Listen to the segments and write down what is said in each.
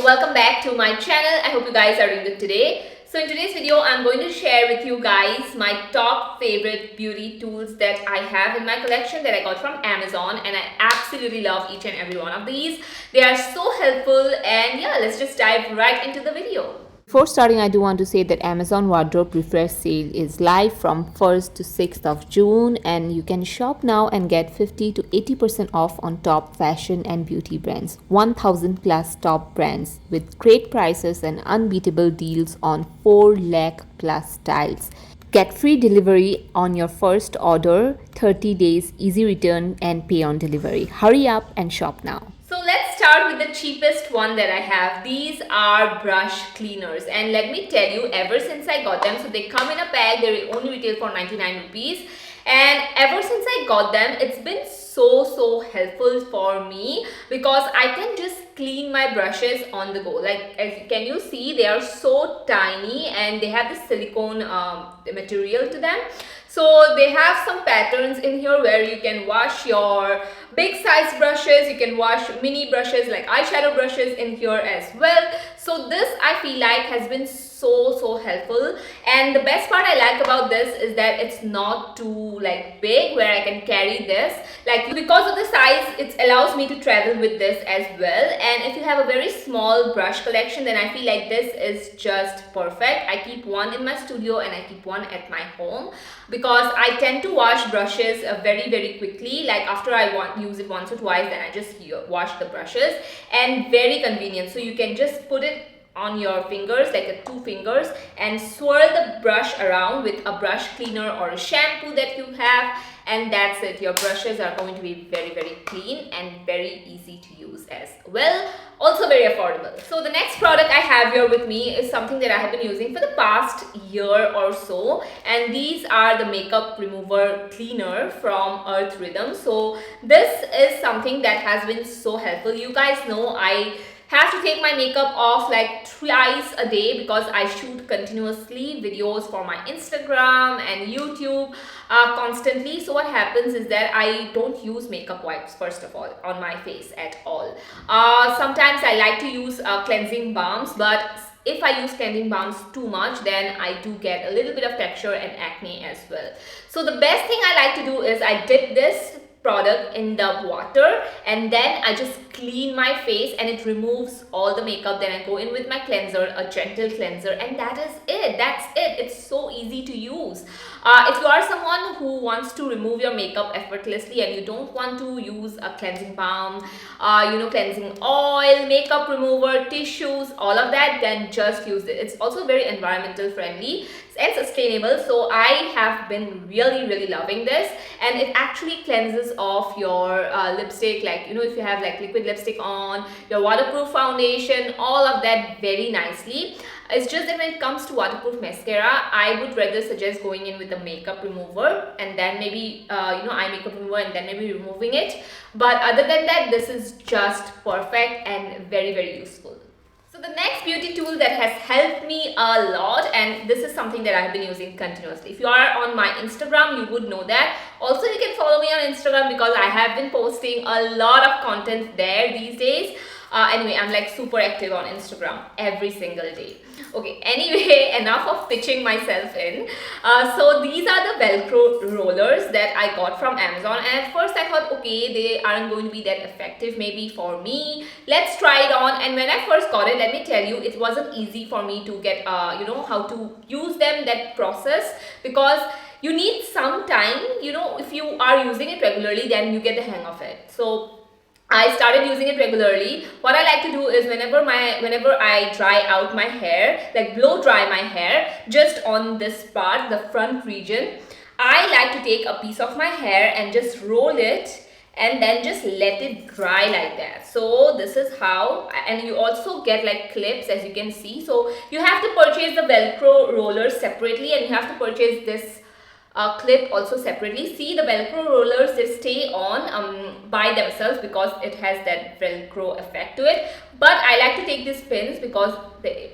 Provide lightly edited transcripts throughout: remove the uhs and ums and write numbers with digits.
welcome back to my channel. I hope you guys are doing good today. So in today's video, I'm going to share with you guys my top favorite beauty tools that I have in my collection that I got from Amazon, and I absolutely love each and every one of these. They are so helpful, and yeah, let's just dive right into the video. Before starting, I do want to say that Amazon Wardrobe Refresh Sale is live from 1st to 6th of June, and you can shop now and get 50 to 80% off on top fashion and beauty brands. 1000 plus top brands with great prices and unbeatable deals on 4 lakh plus styles. Get free delivery on your first order, 30 days easy return and pay on delivery. Hurry up and shop now. So let's start with the cheapest one that I have. These are brush cleaners, and let me tell you, ever since I got them, so they come in a bag, they only retail for 99 rupees, and ever since I got them, it's been so helpful for me because I can just clean my brushes on the go. Like, can you see, they are so tiny and they have the silicone material to them. So they have some patterns in here where you can wash your big size brushes, you can wash mini brushes like eyeshadow brushes in here as well. So this, I feel like, has been so helpful, and the best part I like about this is that it's not too like big where I can carry this. Like, because of the size, it allows me to travel with this as well. And if you have a very small brush collection, then I feel like this is just perfect. I keep one in my studio and I keep one at my home because I tend to wash brushes very quickly. Like, after I use it once or twice, then I just wash the brushes, and very convenient. So you can just put it on your fingers, like 2 fingers, and swirl the brush around with a brush cleaner or a shampoo that you have, and that's it. Your brushes are going to be very clean and very easy to use as well. Also very affordable. So the next product I have here with me is something that I have been using for the past year or so, and these are the makeup remover cleaner from Earth Rhythm. So this is something that has been so helpful. You guys know I have to take my makeup off like twice a day because I shoot continuously videos for my Instagram and YouTube constantly. So what happens is that I don't use makeup wipes, first of all, on my face at all. Sometimes I like to use cleansing balms, but if I use cleansing balms too much, then I do get a little bit of texture and acne as well. So the best thing I like to do is I dip this product in the water and then I just clean my face, and it removes all the makeup. Then I go in with my cleanser, a gentle cleanser, and that is it. That's it. It's so easy to use. If you are someone who wants to remove your makeup effortlessly and you don't want to use a cleansing balm, cleansing oil, makeup remover, tissues, all of that, then just use it. It's also very environmental friendly and sustainable. So I have been really loving this, and it actually cleanses off your lipstick, like, if you have like liquid lipstick on, your waterproof foundation, all of that very nicely. It's just that when it comes to waterproof mascara, I would rather suggest going in with a makeup remover and then maybe eye makeup remover and then maybe removing it. But other than that, this is just perfect and very useful. So the next beauty tool that has helped me a lot, and this is something that I have been using continuously. If you are on my Instagram, you would know that. Also, you can follow me on Instagram because I have been posting a lot of content there these days. Anyway, I'm like super active on Instagram every single day. Okay, anyway, enough of pitching myself in. So these are the Velcro rollers that I got from Amazon, and at first I thought, okay, they aren't going to be that effective maybe for me. Let's try it on. And when I first got it, let me tell you, it wasn't easy for me to get, how to use them, that process, because you need some time. If you are using it regularly, then you get the hang of it. So I started using it regularly. What I like to do is whenever I dry out my hair, like blow dry my hair, just on this part, the front region, I like to take a piece of my hair and just roll it and then just let it dry like that. So this is how, and you also get like clips, as you can see. So you have to purchase the Velcro rollers separately, and you have to purchase this clip also separately. See, the Velcro rollers, they stay on by themselves because it has that Velcro effect to it. But I like to take these pins because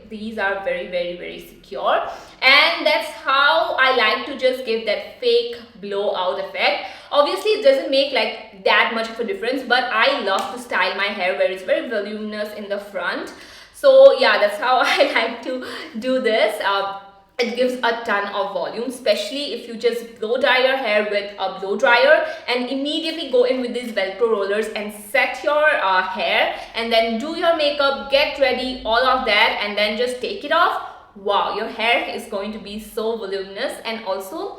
these are very secure, and that's how I like to just give that fake blowout effect. Obviously, it doesn't make like that much of a difference, but I love to style my hair where it's very voluminous in the front. So yeah, that's how I like to do this. It gives a ton of volume, especially if you just blow dry your hair with a blow dryer and immediately go in with these velcro rollers and set your hair and then do your makeup, get ready, all of that, and then just take it off. Wow, your hair is going to be so voluminous. And also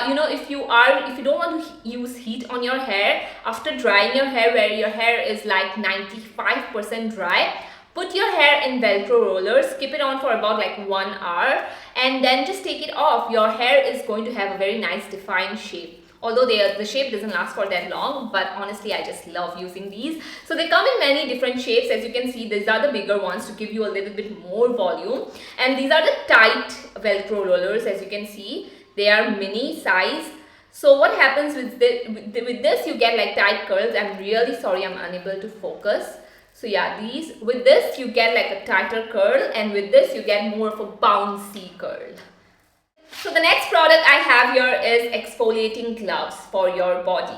you know, if you don't want to use heat on your hair after drying your hair, where your hair is like 95% dry, put your hair in velcro rollers, keep it on for about like 1 hour, and then just take it off. Your hair is going to have a very nice defined shape. Although the shape doesn't last for that long, but honestly I just love using these. So they come in many different shapes. As you can see, these are the bigger ones to give you a little bit more volume, and these are the tight velcro rollers. As you can see, they are mini size. So what happens with this, you get like tight curls. I'm really sorry, I'm unable to focus. So yeah, with this you get like a tighter curl, and with this you get more of a bouncy curl. So the next product I have here is exfoliating gloves for your body.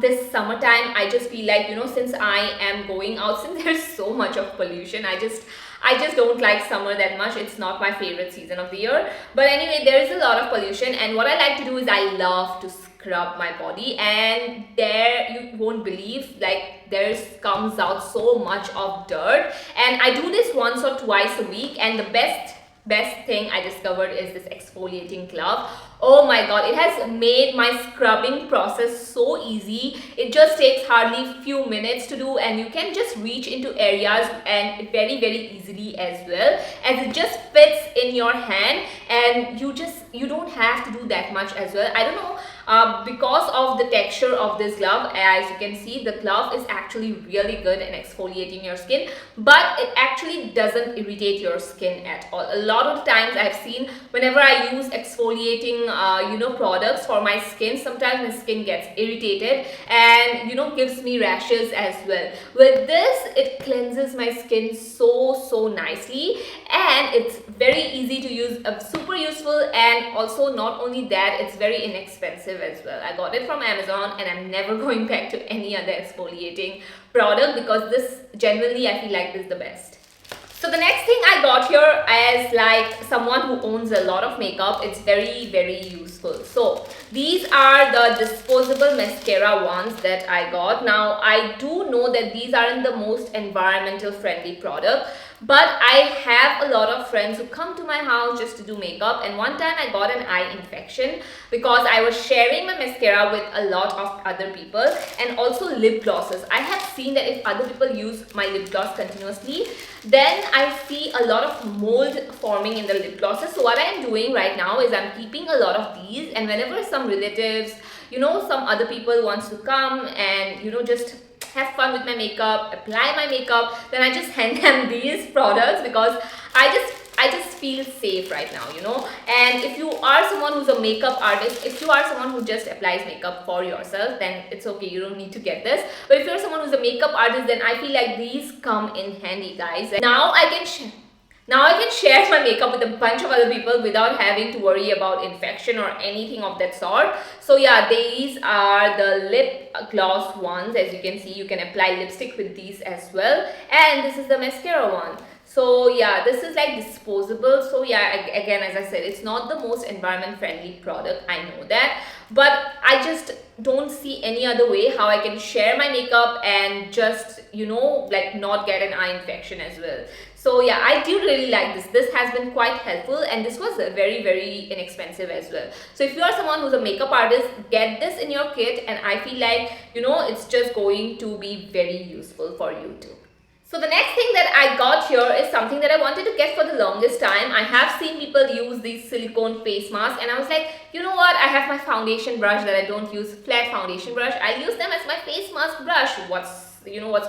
This summertime, I just feel like, you know, since I am going out, since there's so much of pollution, I just don't like summer that much. It's not my favorite season of the year. But anyway, there is a lot of pollution, and what I like to do is I love to scrub my body, and there you won't believe, like there comes out so much of dirt, and I do this once or twice a week, and the best thing I discovered is this exfoliating glove. Oh my god, it has made my scrubbing process so easy. It just takes hardly few minutes to do, and you can just reach into areas and very easily as well, as it just fits in your hand, and you don't have to do that much as well. I don't know, because of the texture of this glove, as you can see, the glove is actually really good in exfoliating your skin, but it actually doesn't irritate your skin at all. A lot of times I've seen, whenever I use exfoliating you know, products for my skin, sometimes my skin gets irritated and, you know, gives me rashes as well. With this, it cleanses my skin so nicely, and it's very easy to use, super useful, and also not only that, it's very inexpensive as well. I got it from Amazon, and I'm never going back to any other exfoliating product, because this generally I feel like this is the best. So the next thing I got here, as like someone who owns a lot of makeup, it's very useful. So these are the disposable mascara ones that I got. Now I do know that these aren't the most environmental friendly product, but I have a lot of friends who come to my house just to do makeup, and one time I got an eye infection because I was sharing my mascara with a lot of other people, and also lip glosses. I have seen that if other people use my lip gloss continuously, then I see a lot of mold forming in the lip glosses. So what I am doing right now is I'm keeping a lot of these, and whenever some relatives, you know, some other people wants to come and, you know, just have fun with my makeup, apply my makeup, then I just hand them these products, because I just feel safe right now, you know. And if you are someone who's a makeup artist, if you are someone who just applies makeup for yourself, then it's okay, you don't need to get this. But if you're someone who's a makeup artist, then I feel like these come in handy, guys. And now I can share my makeup with a bunch of other people without having to worry about infection or anything of that sort. So yeah, these are the lip gloss ones. As you can see, you can apply lipstick with these as well, and this is the mascara one. So yeah, this is like disposable. So yeah, again, as I said, it's not the most environment friendly product, I know that, but I just don't see any other way how I can share my makeup and just, you know, like not get an eye infection as well. So yeah, I do really like this. This has been quite helpful, and this was very inexpensive as well. So if you are someone who's a makeup artist, get this in your kit, and I feel like, you know, it's just going to be very useful for you too. So the next thing that I got here is something that I wanted to get for the longest time. I have seen people use these silicone face masks, and I was like, you know what, I have my foundation brush that I don't use, flat foundation brush. I'll use them as my face mask brush. What's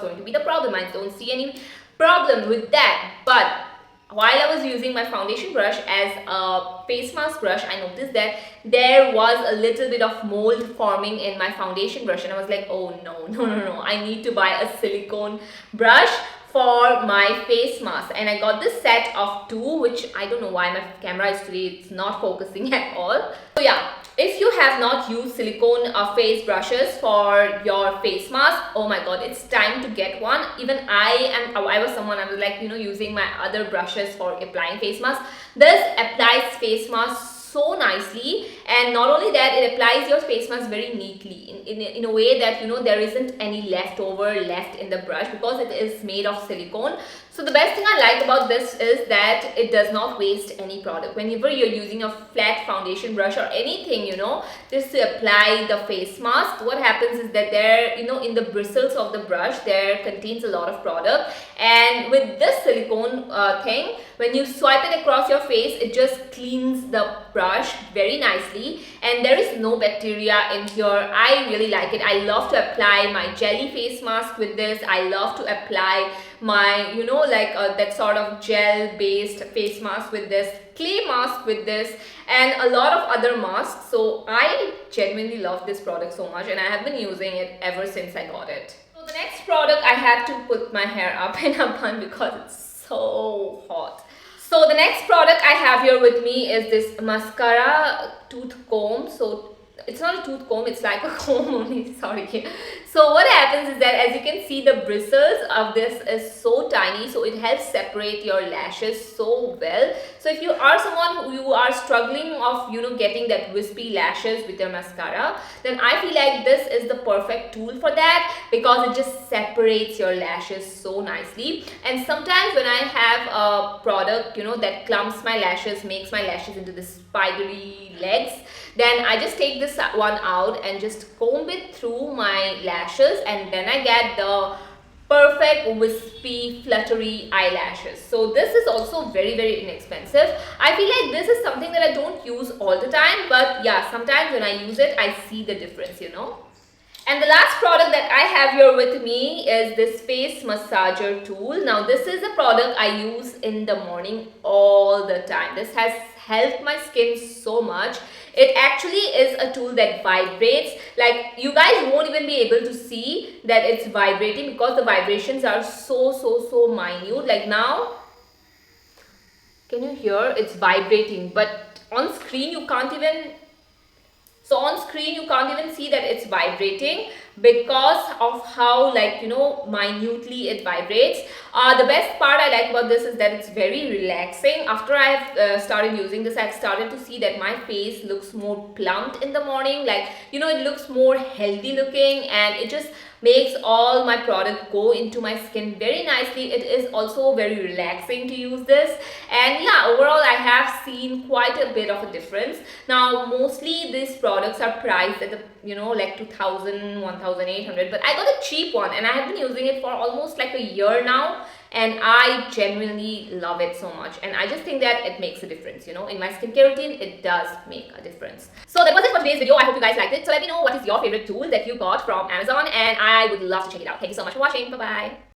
going to be the problem? I don't see any problem with that. But while I was using my foundation brush as a face mask brush, I noticed that there was a little bit of mold forming in my foundation brush, and I was like, oh no, I need to buy a silicone brush for my face mask, and I got this set of 2, which I don't know why my camera is today, it's not focusing at all. So yeah, if you have not used silicone face brushes for your face mask, oh my god, it's time to get one. Even I was someone, I was like, you know, using my other brushes for applying face mask. This applies face mask so nicely, and not only that, it applies your face mask very neatly in a way that, you know, there isn't any leftover left in the brush because it is made of silicone. So the best thing I like about this is that it does not waste any product. Whenever you're using a flat foundation brush or anything, you know, just to apply the face mask, what happens is that there, you know, in the bristles of the brush, there contains a lot of product, and with this silicone thing, when you swipe it across your face, it just cleans the brush very nicely, and there is no bacteria in here. I really like it. I love to apply my jelly face mask with this. I love to apply my, you know, like that sort of gel based face mask with this, clay mask with this, and a lot of other masks. So I genuinely love this product so much, and I have been using it ever since I got it. So the next product, I had to put my hair up in a bun because it's so hot. So the next product I have here with me is this mascara tooth comb. So it's not a tooth comb, it's like a comb only, sorry. So what happens is that, as you can see, the bristles of this is so tiny, so it helps separate your lashes so well. So if you are someone who you are struggling of, you know, getting that wispy lashes with your mascara, then I feel like this is the perfect tool for that, because it just separates your lashes so nicely. And sometimes when I have a product, you know, that clumps my lashes, makes my lashes into this spidery legs, then I just take this one out and just comb it through my lashes, and then I get the perfect wispy fluttery eyelashes. So this is also very, very inexpensive. I feel like this is something that I don't use all the time, but yeah, sometimes when I use it, I see the difference, you know. And the last product that I have here with me is this face massager tool. Now this is a product I use in the morning all the time. This has helped my skin so much. It actually is a tool that vibrates. Like, you guys won't even be able to see that it's vibrating because the vibrations are so minute. Like now, can you hear? It's vibrating, but on screen you can't even. So on screen you can't even see that it's vibrating because of how, like, you know, minutely it vibrates. The best part I like about this is that it's very relaxing. After I've started using this, I've started to see that my face looks more plumped in the morning. Like, you know, it looks more healthy looking, and it just makes all my product go into my skin very nicely. It is also very relaxing to use this, and yeah, overall I have seen quite a bit of a difference. Now mostly these products are priced at the, you know, like 2000, 1800, but I got a cheap one and I have been using it for almost like a year now, and I genuinely love it so much, and I just think that it makes a difference, you know, in my skincare routine. It does make a difference. So that was it for today's video. I hope you guys liked it. So let me know what is your favorite tool that you got from Amazon, and I would love to check it out. Thank you so much for watching. Bye bye.